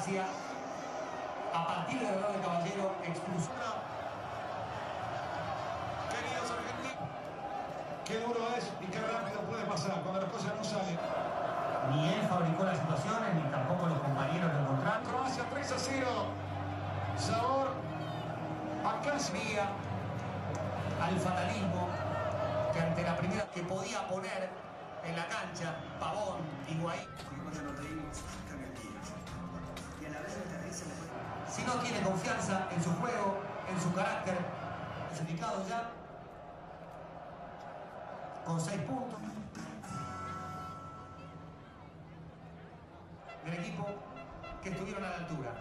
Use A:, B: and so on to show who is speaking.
A: Croacia, a partir del error de Caballero, expulsó.
B: Queridos argentinos, qué duro es y qué rápido puede pasar cuando las cosas no salen.
A: Ni él fabricó las situaciones, ni tampoco los compañeros del contrato.
B: Croacia 3-0. Sabor a Casvía.
A: Al fatalismo que ante la primera que podía poner en la cancha, Pavón, Higuaín. Si no tiene confianza en su juego, en su carácter, clasificado ya con 6 puntos del equipo que estuvieron a la altura.